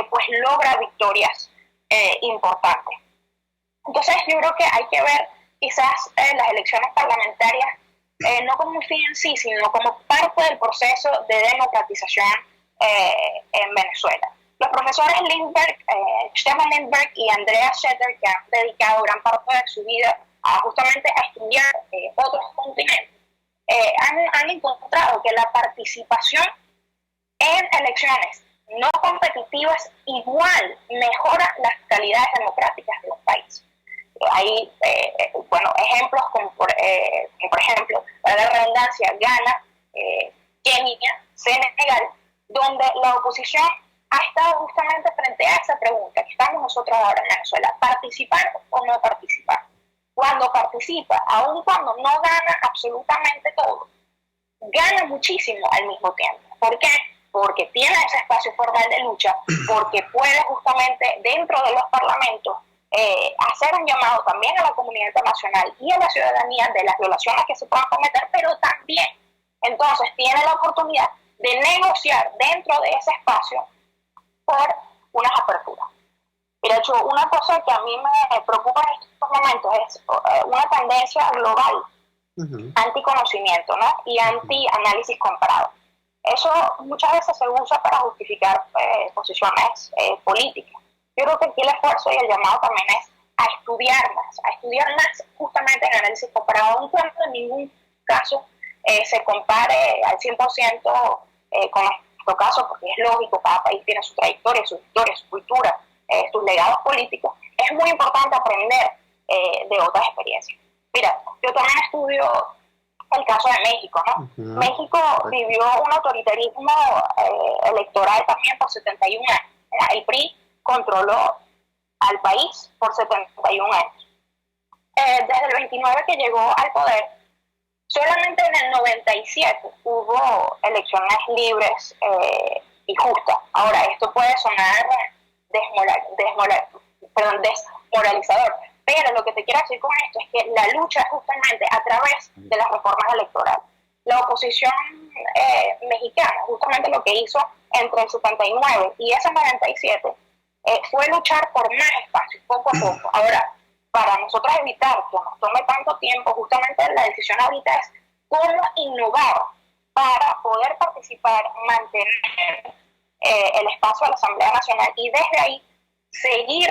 pues logra victorias importantes. Entonces yo creo que hay que ver quizás las elecciones parlamentarias no como un fin en sí, sino como parte del proceso de democratización en Venezuela. Los profesores Stefan Lindbergh y Andrea Shetter, que han dedicado gran parte de su vida justamente a estudiar otros continentes, han encontrado que la participación en elecciones no competitivas igual mejora las calidades democráticas de los países. Hay ejemplos como por ejemplo, para la redundancia, Ghana, Kenia, Senegal, donde la oposición ha estado justamente frente a esa pregunta que estamos nosotros ahora en Venezuela: ¿participar o no participar? cuando participa, aun cuando no gana absolutamente todo, gana muchísimo al mismo tiempo. ¿Por qué? Porque tiene ese espacio formal de lucha, porque puede justamente dentro de los parlamentos hacer un llamado también a la comunidad internacional y a la ciudadanía de las violaciones que se puedan cometer, pero también entonces tiene la oportunidad de negociar dentro de ese espacio por unas aperturas. Mira, Chu, una cosa que a mí me preocupa en estos momentos es una tendencia global anticonocimiento, ¿no? Y anti-análisis comparado. Eso muchas veces se usa para justificar posiciones políticas. Yo creo que aquí el esfuerzo y el llamado también es a estudiar más justamente en análisis comparado, aun cuando en ningún caso se compare al 100% con nuestro caso, porque es lógico, cada país tiene su trayectoria, su historia, su cultura, sus legados políticos. Es muy importante aprender de otras experiencias. Mira, yo también estudio el caso de México, ¿no? México vivió un autoritarismo electoral también por 71 años. El PRI controló al país por 71 años. Desde el 29 que llegó al poder, solamente en el 97 hubo elecciones libres y justas. Ahora, esto puede sonar desmoralizador, pero lo que te quiero decir con esto es que la lucha es justamente a través de las reformas electorales. La oposición mexicana, justamente lo que hizo entre el 79 y ese 97, fue luchar por más espacio, poco a poco. Ahora, para nosotros evitar que nos tome tanto tiempo, justamente la decisión ahorita es cómo innovar para poder participar, mantener el espacio de la Asamblea Nacional y desde ahí seguir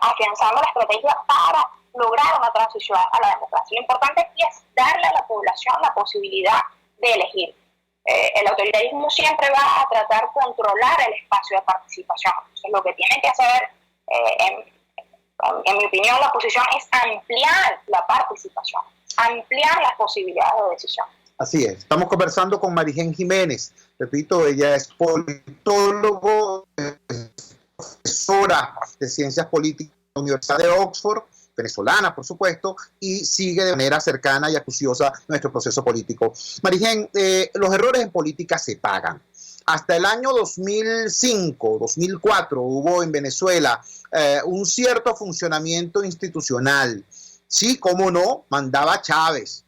afianzando la estrategia para lograr una transición a la democracia. Lo importante aquí es darle a la población la posibilidad de elegir. El autoritarismo siempre va a tratar de controlar el espacio de participación. Entonces, lo que tiene que hacer, en mi opinión, la oposición es ampliar la participación, ampliar las posibilidades de decisión. Así es. Estamos conversando con Marigen Jiménez. Repito, ella es politólogo, profesora de Ciencias Políticas de la Universidad de Oxford, venezolana, por supuesto, y sigue de manera cercana y acuciosa nuestro proceso político. Marigen, los errores en política se pagan. Hasta el año 2005, 2004, hubo en Venezuela un cierto funcionamiento institucional. Sí, cómo no, mandaba Chávez.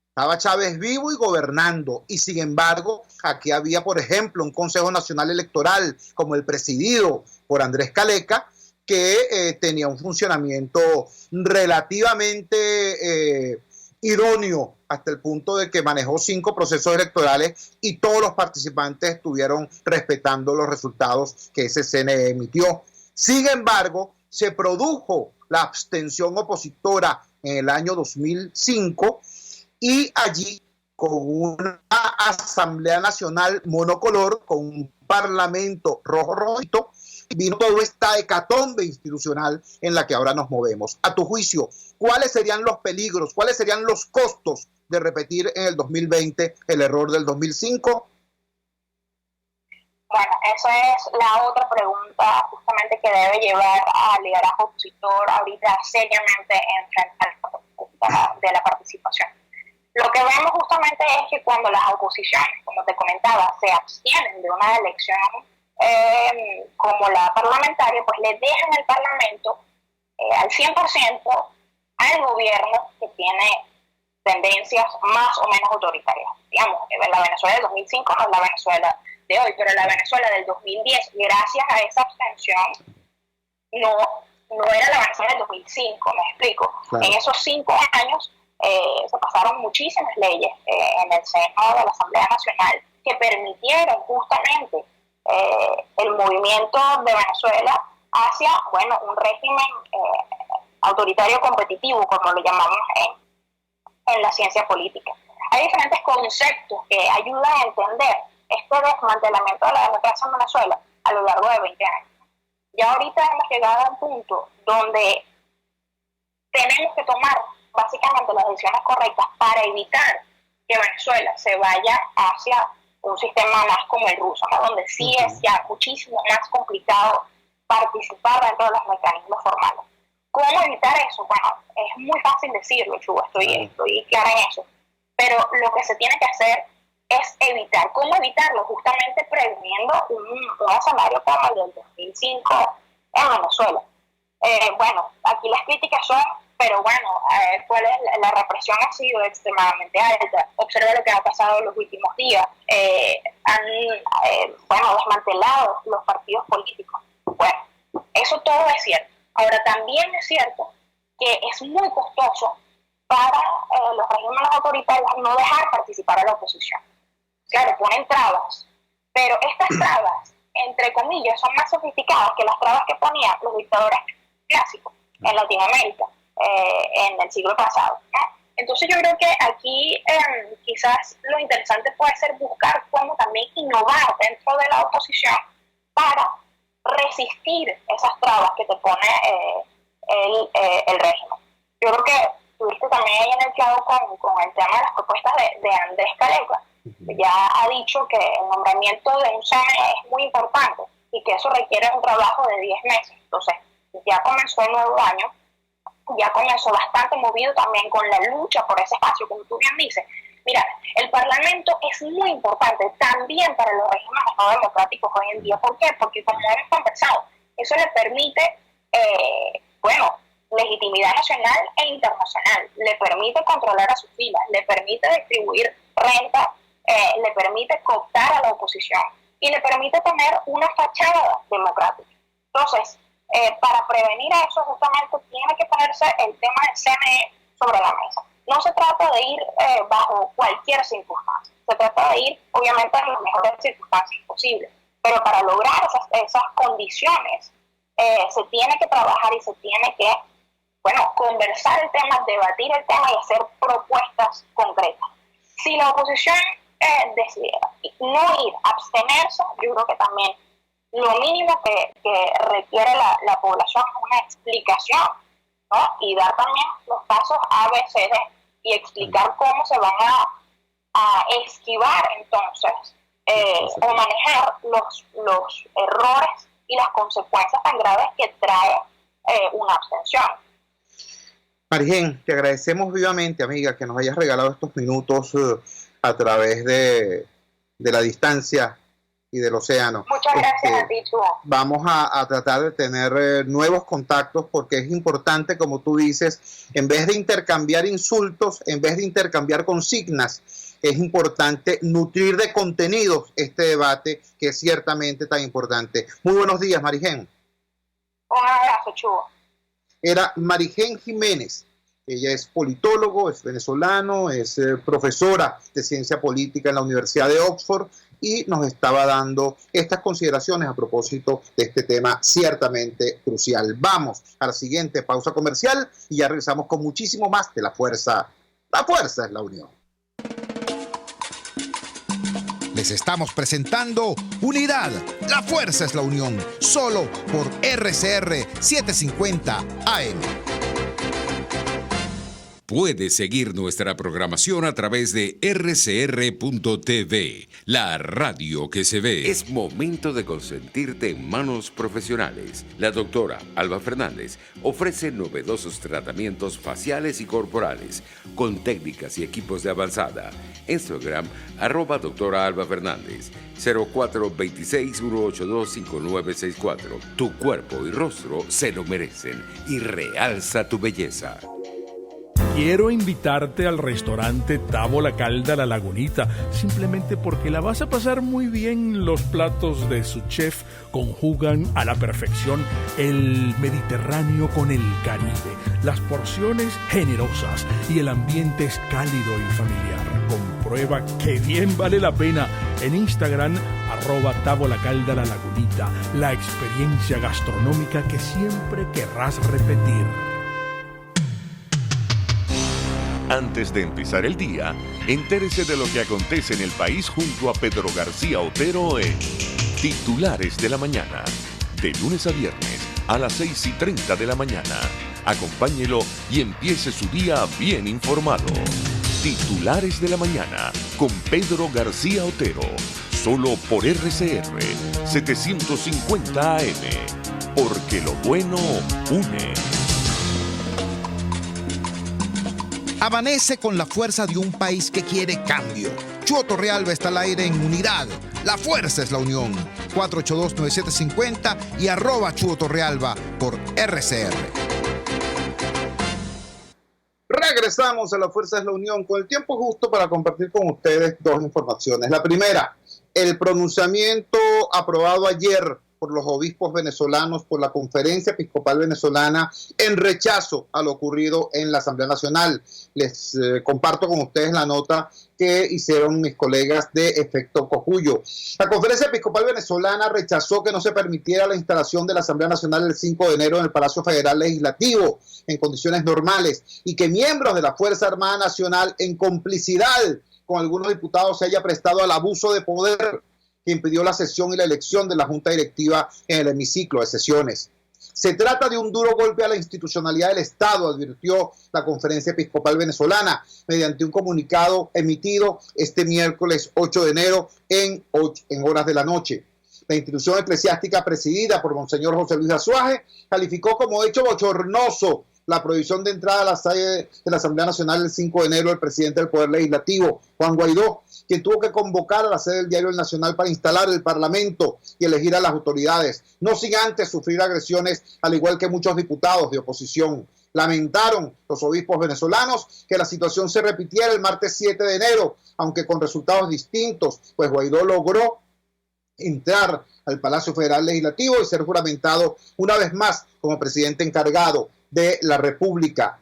Estaba Chávez vivo y gobernando, y sin embargo, aquí había, por ejemplo, un Consejo Nacional Electoral, como el presidido por Andrés Caleca, que tenía un funcionamiento relativamente idóneo, hasta el punto de que manejó 5 procesos electorales y todos los participantes estuvieron respetando los resultados que ese CNE emitió. Sin embargo, se produjo la abstención opositora en el año 2005 y allí, con una Asamblea Nacional monocolor, con un Parlamento rojo-rojito, vino toda esta hecatombe institucional en la que ahora nos movemos. A tu juicio, ¿cuáles serían los peligros, cuáles serían los costos de repetir en el 2020 el error del 2005? Bueno, esa es la otra pregunta justamente que debe llevar al liderazgo opositor ahorita seriamente en frente a la participación. Lo que vemos justamente es que cuando las oposiciones, como te comentaba, se abstienen de una elección como la parlamentaria, pues le dejan el Parlamento al 100% al gobierno que tiene tendencias más o menos autoritarias. Digamos, la Venezuela del 2005 no es la Venezuela de hoy, pero la Venezuela del 2010, gracias a esa abstención, no era la Venezuela del 2005, me explico. Claro. En esos 5 años se pasaron muchísimas leyes en el seno de la Asamblea Nacional que permitieron justamente el movimiento de Venezuela hacia, bueno, un régimen autoritario competitivo, como lo llamamos en la ciencia política. Hay diferentes conceptos que ayudan a entender este desmantelamiento de la democracia en Venezuela a lo largo de 20 años. Ya ahorita hemos llegado a un punto donde tenemos que tomar básicamente las decisiones correctas para evitar que Venezuela se vaya hacia un sistema más como el ruso, ¿no? Donde sí es ya muchísimo más complicado participar dentro de los mecanismos formales. ¿Cómo ¿Cómo evitar eso? Bueno, es muy fácil decirlo, Chugo, estoy clara en eso. Pero lo que se tiene que hacer es evitar. ¿Cómo evitarlo? Justamente previniendo un escenario como el del 2005 en Venezuela. Bueno, aquí las críticas son, pero bueno, la represión ha sido extremadamente alta. Observa lo que ha pasado en los últimos días. Han desmantelado los partidos políticos. Bueno, eso todo es cierto. Ahora, también es cierto que es muy costoso para los regímenes autoritarios no dejar participar a la oposición. Claro, ponen trabas, pero estas trabas, entre comillas, son más sofisticadas que las trabas que ponían los dictadores clásicos en Latinoamérica en el siglo pasado, ¿no? Entonces yo creo que aquí quizás lo interesante puede ser buscar cómo también innovar dentro de la oposición para resistir esas trabas que te pone el régimen. Yo creo que tuviste también ahí en el clavo con el tema de las propuestas de Andrés Calegua. Ya ha dicho que el nombramiento de un CNE es muy importante y que eso requiere un trabajo de 10 meses. Entonces, ya comenzó el nuevo año, ya comenzó bastante movido también con la lucha por ese espacio, como tú bien dices. Mira, el Parlamento es muy importante también para los regímenes no democráticos hoy en día. ¿Por qué? Porque como hemos conversado, eso le permite, legitimidad nacional e internacional, le permite controlar a sus filas, le permite distribuir renta, le permite cooptar a la oposición y le permite tener una fachada democrática. Entonces, para prevenir eso, justamente tiene que ponerse el tema del CNE sobre la mesa. No se trata de ir bajo cualquier circunstancia, se trata de ir, obviamente, en las mejores circunstancias posibles, pero para lograr esas condiciones se tiene que trabajar y se tiene que, conversar el tema, debatir el tema y hacer propuestas concretas. Si la oposición decidiera no ir, abstenerse, yo creo que también lo mínimo que requiere la población es una explicación, ¿no? Y dar también los pasos A, B, C, D y explicar cómo se van a esquivar entonces o manejar los errores y las consecuencias tan graves que trae una abstención. Marigen, te agradecemos vivamente, amiga, que nos hayas regalado estos minutos a través de la distancia y del océano. Muchas gracias a ti, Chuo. Vamos a tratar de tener nuevos contactos porque es importante, como tú dices, en vez de intercambiar insultos, en vez de intercambiar consignas, es importante nutrir de contenidos este debate que es ciertamente tan importante. Muy buenos días, Marigen. Un abrazo, Chuo. Era Marigen Jiménez. Ella es politólogo, es venezolano, es profesora de ciencia política en la Universidad de Oxford y nos estaba dando estas consideraciones a propósito de este tema ciertamente crucial. Vamos a la siguiente pausa comercial y ya regresamos con muchísimo más de La Fuerza. La fuerza es la unión. Les estamos presentando Unidad. La fuerza es la unión. Solo por RCR 750 AM. Puedes seguir nuestra programación a través de rcr.tv, la radio que se ve. Es momento de consentirte en manos profesionales. La doctora Alba Fernández ofrece novedosos tratamientos faciales y corporales con técnicas y equipos de avanzada. Instagram, @doctora Alba Fernández, 0426-182-5964. Tu cuerpo y rostro se lo merecen y realza tu belleza. Quiero invitarte al restaurante Távola Calda La Lagunita, simplemente porque la vas a pasar muy bien. Los platos de su chef conjugan a la perfección el Mediterráneo con el Caribe, las porciones generosas y el ambiente es cálido y familiar. Comprueba que bien vale la pena en Instagram, @Távola Calda La Lagunita, la experiencia gastronómica que siempre querrás repetir. Antes de empezar el día, entérese de lo que acontece en el país junto a Pedro García Otero en Titulares de la Mañana. De lunes a viernes a las 6:30 de la mañana. Acompáñelo y empiece su día bien informado. Titulares de la Mañana con Pedro García Otero. Solo por RCR 750 AM. Porque lo bueno une. Amanece con la fuerza de un país que quiere cambio. Chuo Torrealba está al aire en Unidad. La fuerza es la unión. 482-9750 y @Chuo Torrealba por RCR. Regresamos a La Fuerza es la Unión con el tiempo justo para compartir con ustedes dos informaciones. La primera, el pronunciamiento aprobado ayer por los obispos venezolanos por la Conferencia Episcopal Venezolana en rechazo a lo ocurrido en la Asamblea Nacional. Les comparto con ustedes la nota que hicieron mis colegas de Efecto Cocuyo. La Conferencia Episcopal Venezolana rechazó que no se permitiera la instalación de la Asamblea Nacional el 5 de enero en el Palacio Federal Legislativo en condiciones normales y que miembros de la Fuerza Armada Nacional en complicidad con algunos diputados se haya prestado al abuso de poder que impidió la sesión y la elección de la Junta Directiva en el hemiciclo de sesiones. Se trata de un duro golpe a la institucionalidad del Estado, advirtió la Conferencia Episcopal Venezolana mediante un comunicado emitido este miércoles 8 de enero en horas de la noche. La institución eclesiástica presidida por Monseñor José Luis Azuaje calificó como hecho bochornoso la prohibición de entrada a la sede de la Asamblea Nacional el 5 de enero del presidente del Poder Legislativo, Juan Guaidó, quien tuvo que convocar a la sede del Diario El Nacional para instalar el Parlamento y elegir a las autoridades, no sin antes sufrir agresiones, al igual que muchos diputados de oposición. Lamentaron los obispos venezolanos que la situación se repitiera el martes 7 de enero, aunque con resultados distintos, pues Guaidó logró entrar al Palacio Federal Legislativo y ser juramentado una vez más como presidente encargado de la República.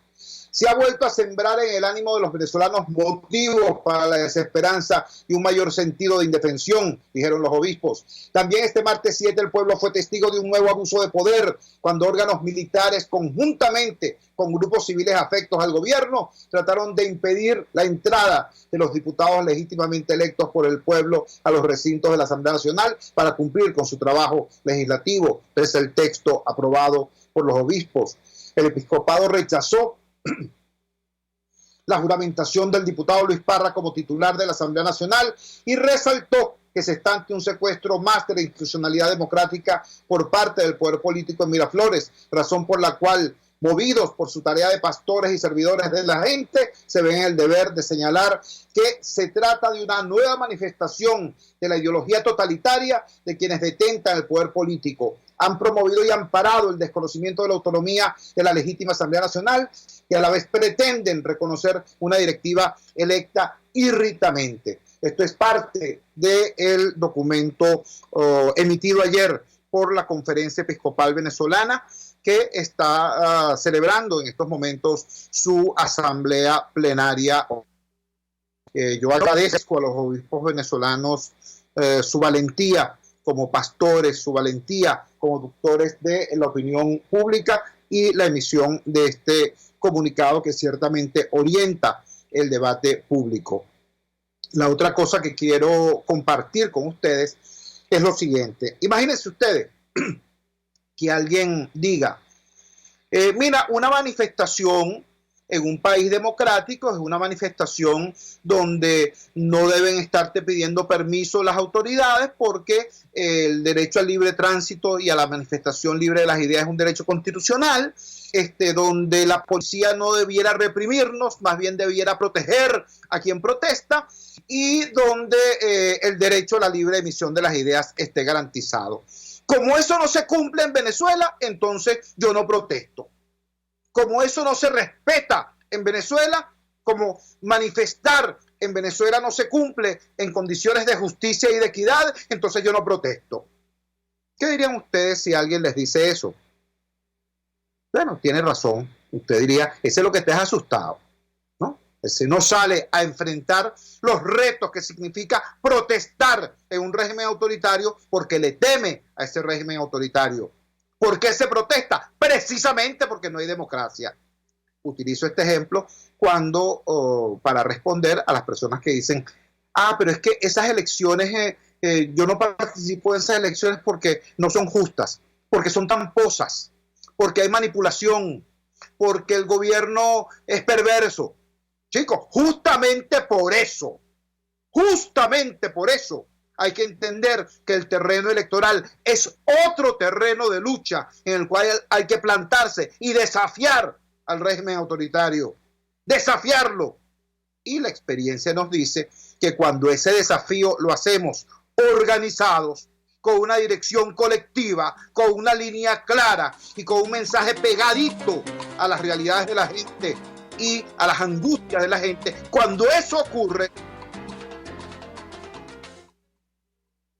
Se ha vuelto a sembrar en el ánimo de los venezolanos motivos para la desesperanza y un mayor sentido de indefensión, dijeron los obispos. También este martes 7 el pueblo fue testigo de un nuevo abuso de poder cuando órganos militares conjuntamente con grupos civiles afectos al gobierno trataron de impedir la entrada de los diputados legítimamente electos por el pueblo a los recintos de la Asamblea Nacional para cumplir con su trabajo legislativo. Es el texto aprobado por los obispos. El episcopado rechazó la juramentación del diputado Luis Parra como titular de la Asamblea Nacional y resaltó que se está ante un secuestro más de la institucionalidad democrática por parte del poder político en Miraflores, razón por la cual, movidos por su tarea de pastores y servidores de la gente, se ven el deber de señalar que se trata de una nueva manifestación de la ideología totalitaria de quienes detentan el poder político. Han promovido y amparado el desconocimiento de la autonomía de la legítima Asamblea Nacional y a la vez pretenden reconocer una directiva electa irritamente. Esto es parte del documento emitido ayer por la Conferencia Episcopal Venezolana, que está celebrando en estos momentos su asamblea plenaria. Yo agradezco a los obispos venezolanos su valentía como pastores, su valentía como doctores de la opinión pública y la emisión de este comunicado que ciertamente orienta el debate público. La otra cosa que quiero compartir con ustedes es lo siguiente. Imagínense ustedes que alguien diga, mira, una manifestación en un país democrático es una manifestación donde no deben estarte pidiendo permiso las autoridades porque el derecho al libre tránsito y a la manifestación libre de las ideas es un derecho constitucional, donde la policía no debiera reprimirnos, más bien debiera proteger a quien protesta y donde el derecho a la libre emisión de las ideas esté garantizado. Como eso no se cumple en Venezuela, entonces yo no protesto. Como eso no se respeta en Venezuela, como manifestar en Venezuela no se cumple en condiciones de justicia y de equidad, entonces yo no protesto. ¿Qué dirían ustedes si alguien les dice eso? Bueno, tiene razón. Usted diría, ese es lo que te has asustado, ¿no? Ese no sale a enfrentar los retos que significa protestar en un régimen autoritario porque le teme a ese régimen autoritario. ¿Por qué se protesta? Precisamente porque no hay democracia. Utilizo este ejemplo para responder a las personas que dicen, pero es que esas elecciones, yo no participo en esas elecciones porque no son justas, porque son tramposas, porque hay manipulación, porque el gobierno es perverso. Chicos, justamente por eso hay que entender que el terreno electoral es otro terreno de lucha en el cual hay que plantarse y desafiar al régimen autoritario. desafiarlo. Y la experiencia nos dice que cuando ese desafío lo hacemos organizados, con una dirección colectiva, con una línea clara y con un mensaje pegadito a las realidades de la gente y a las angustias de la gente, cuando eso ocurre,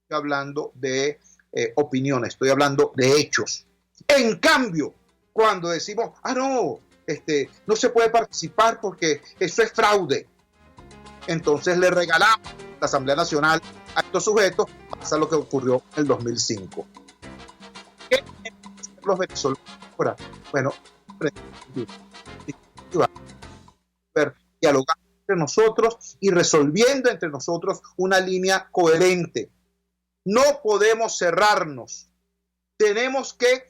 estoy hablando de opiniones, estoy hablando de hechos. En cambio, cuando decimos, no se puede participar porque eso es fraude, entonces le regalamos la Asamblea Nacional a estos sujetos. Pasa lo que ocurrió en el 2005. ¿Qué los venezolanos ahora? Bueno, dialogando entre nosotros y resolviendo entre nosotros una línea coherente. No podemos cerrarnos. Tenemos que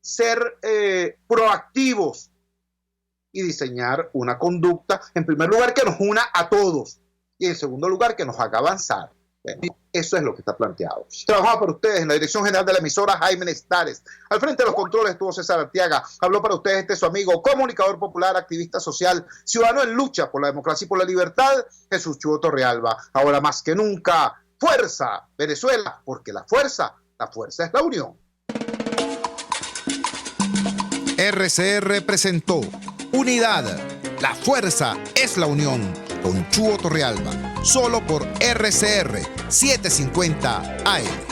ser proactivos y diseñar una conducta, en primer lugar, que nos una a todos y en segundo lugar, que nos haga avanzar. Eso es lo que está planteado. Trabajaba para ustedes en la dirección general de la emisora Jaime Nestares. Al frente de los controles estuvo César Arteaga. Habló para ustedes su amigo, comunicador popular, activista social, ciudadano en lucha por la democracia y por la libertad, Jesús Chuo Torrealba. Ahora más que nunca, fuerza, Venezuela, porque la fuerza es la unión. RCR presentó Unidad, la fuerza es la unión, con Chuo Torrealba, solo por RCR 750 AM.